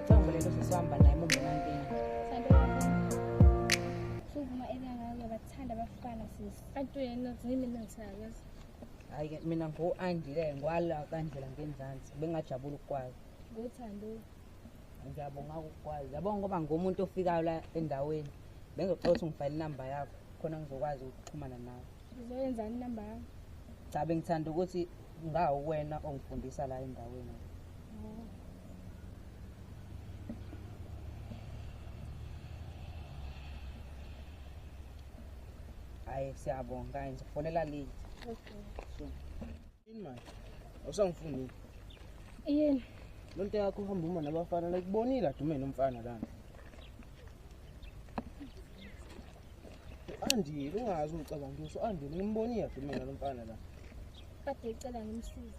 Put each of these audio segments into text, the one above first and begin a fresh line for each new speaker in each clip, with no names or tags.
Ngicabanga lento sesihamba naye uma ungenankinga.
Suvuma elanga bathanda abafana sisi. Kanti yena zimi nangithakaza.
Hayi ke mina ngo-Andi-ke ngwala kandlela ngenzansi. Bengingajabula ukukwazi.
Ngothando.
Ngiyabonga ukukwazi. Yabonga ngoba ngumuntu ofikayo la endaweni. Bengizocela ukuthi ngifayile inamba yakho khona ngizokwazi ukuxhumana nawe.
Uzoyenzani inamba yakho?
Cha bengithanda ukuthi ngawuwena ongifundisa la endaweni. Hayi siyabonga kanje kufonela late.
Okay.
Yini manje? Awusangifuni.
Yini?
Lonto yakho uhamba uma nabafana la kubonile adume nomfana lana. Andi ungazi ucabanga ngiso Andi ngimbonile adume nomfana la.
Kade icela ngimsize.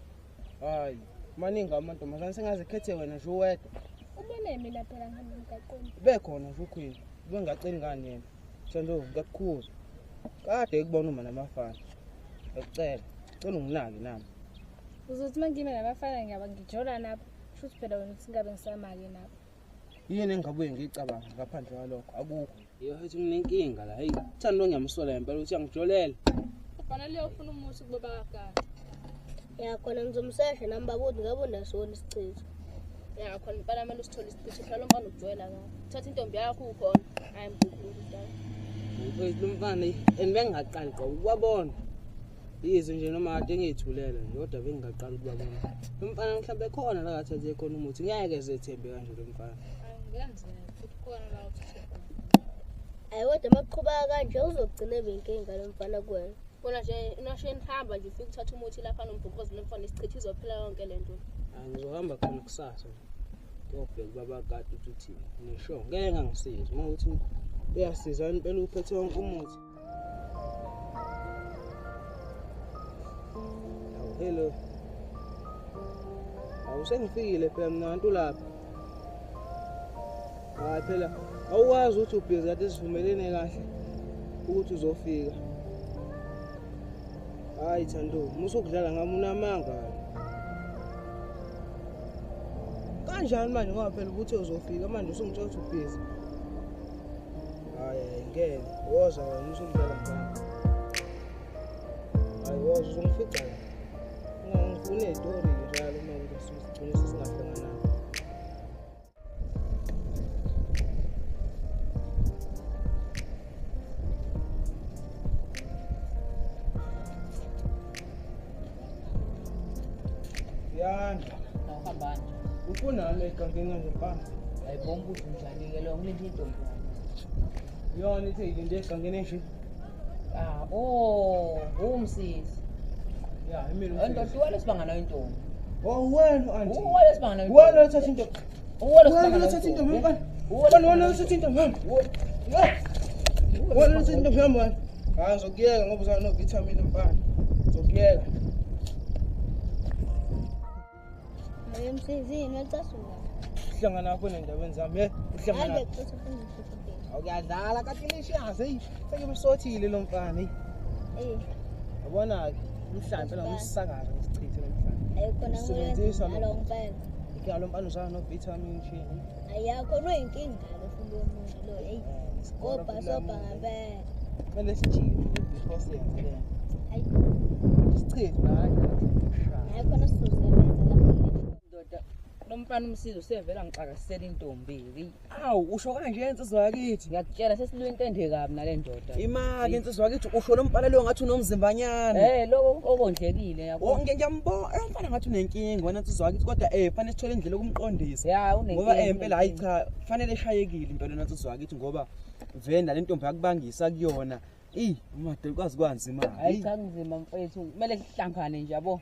Hayi, maningi amantombazane sengaze khethe wena nje uwedwa.
Ubone mina phela ngihamba emgaqweni.
Bekhona nje ukhwini. Ubengaceli ngani yena. Thando ngiyakukhuza. Kade ekubona uma namafana. Ngicela unginaki nami.
Uzothi mangime nabafana ngiyaba ngijola nabo. Futhi phela wena uthi ngabe ngisamake nabo.
Yini engabuye ngicabanga ngaphandle kwalokho akukho. Yethi nginenkinga la. Hey, Thando ngiyamsola impela uthi angijolele.
Kufanele ufuna umuthi kuba bakade.
Ya khona ngizomsesha nami babuthi ngabe unasona isichitho.
Ya khona impela manje usithola isiqithi phela lo mfana ujoyela kahle. Thatha intombi yakho ukhona. Hayi mbukhulu dala.
Mfethu umfana bengingaqali gqa ukwabona. Yize nje noma kade ngiyithulela nje kodwa bengingaqali ukubabona. Lo mfana mhlawumbe khona la kathathe khona umuthi ngeke zethembe kanje lo mfana.
Hayi ngiyenzela futhi khona la uthi.
Hayi kodwa maqhubeka kanje uzogcina benkinga lo mfana kuwena.
Bona nje inasheni hamba nje ufike uthatha umuthi lapha nombhokozi nomfana isichithi izophela yonke lento.
Hayi ngizohamba khona kusasa. Ngiyobheka baba kade ukuthi nisho ngeke ngangisize uma uthi uyasiza impela uphethe wonke umuthi. Hello. Awusengifikile phela mina abantu lapha. Hayi phela awuwazi ukuthi ubhizi kade sivumelene kahle ukuthi uzofika. Hayi Thando, musukudlala ngami unamanga. Kanjani manje ngoba phela ukuthi uzofika manje usungitshela ukuthi ubhizi. Hayi ngeke, woza wena usungidlala ngami. Hayi woza uzongifica. Ngifuna izitori njalo uma sigcine sesingahlangananga. Yanda,
Awuhambani.
ufuna nami egangeni kanje mfana?
Ayibona ukuthi njani-ke lo ngilinde intombi yami.
Yona ithi ilinde egangeni nje.
Umsisi.
Ya, mina
Endoda uwale sibanga nayo intombi.
Oh wena auntie.
Uwale sibanga nayo intombi.
Wena uthatha into.
Uwale
Wena
sibanga nayo
uthatha into
intombi.
mfana. Wena uthatha into mfana. Wena uthatha into mfana. Hayi ngizokuyeka ngoba uzana no vitamin mfana. Ngizokuyeka.
Hayi msizini wetasuka.
Uhlangana nakho nendaweni zami, uhlangana.
Hayi bekuthi ufuna ukukhipha.
Awuyadlala kanti nishazi hey. Sekemsothile lo mfana hey. Yabona ke umhlambi nomsakaza ngisichithe lo mfana.
Hayi khona
Sisebenzisa
ngalo ngempela.
Ke lo mfana uzana no vitamin G.
Ayakho noyinkinga ke futhi umuntu lo hey. Soba ngempela.
Kumele sijike because yenzele.
Hayi
Isichithe hayi.
hayi khona sizosebenza lapho.
Ndoda lo mfana umsizi usevela ngixakasisela intombi.
Awu usho kanje insizwa yakithi.
Ngiyakutshela sesilwe intende kabi nale ndoda.
Imali insizwa yakithi usho lo mfana lo ngathi unomzimbanyana.
Lo okondlekile yabo.
Ngiyambona lo mfana ngathi unenkinga wena insizwa yakithi kodwa fanele sithole indlela yokumqondisa.
Ya unenkinga.
Ngoba impela hayi cha kufanele eshayekile impela insizwa yakithi ngoba venda le ntombi yakubangisa kuyona. Umade ukwazi kwanzima.
Hayi cha kunzima mfethu kumele sihlangane nje yabo.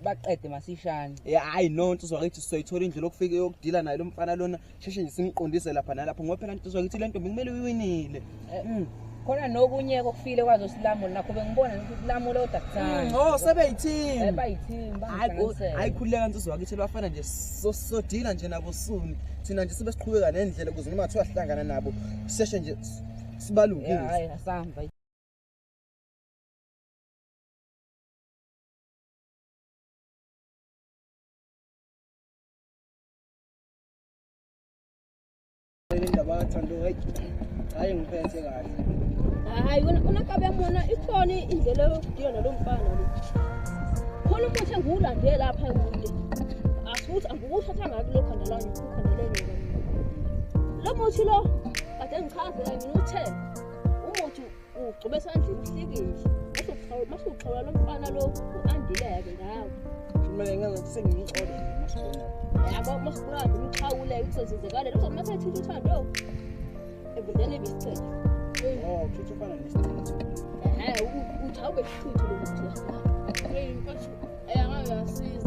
Baqede masishane.
Hayi no insizwa yakithi sizoyithola indlela okufike yokudila naye lo mfana lona sheshe nje simqondise lapha nalapha ngoba phela insizwa yakithi le ntombi kumele uyiwinile.
Khona nokunye kokufile kwazo silamu nakho bengibona ukuthi lamulo odakuthanda.
Oh sebeyithini.
Bayithimba
Hayi khuleka insizwa yakithi bafana nje sodila nje nabo suni. Thina nje sibe siqhubeka nendlela ukuze noma kuthiwa sihlangana nabo seshe nje sibalungile.
Hayi asamba.
vele indaba yathando hayi ngiphethe kahle.
Hayi unakabe mona ikhona indlela yokudila nalo mfana lo. Khona umuntu engiwulandela lapha emude. Asuthi angikushatha ngalo lo khandelani ukhandelene ngami. Lo muthi lo kade ngichazela ngithe umuthi ugcobe esandleni uhlikile. Bese uxhawula lo mfana lo uandileke ngawo.
Kumele ngathi sengimxole masibona.
Yabo masibona umxhawule kusenzekala lokho mase thithi uthando. Ebudene bisicela.
Oh, futhi ufana nesithunzi.
Uthawube isithuthu lo muthi. Hey mfashu ayangasiza.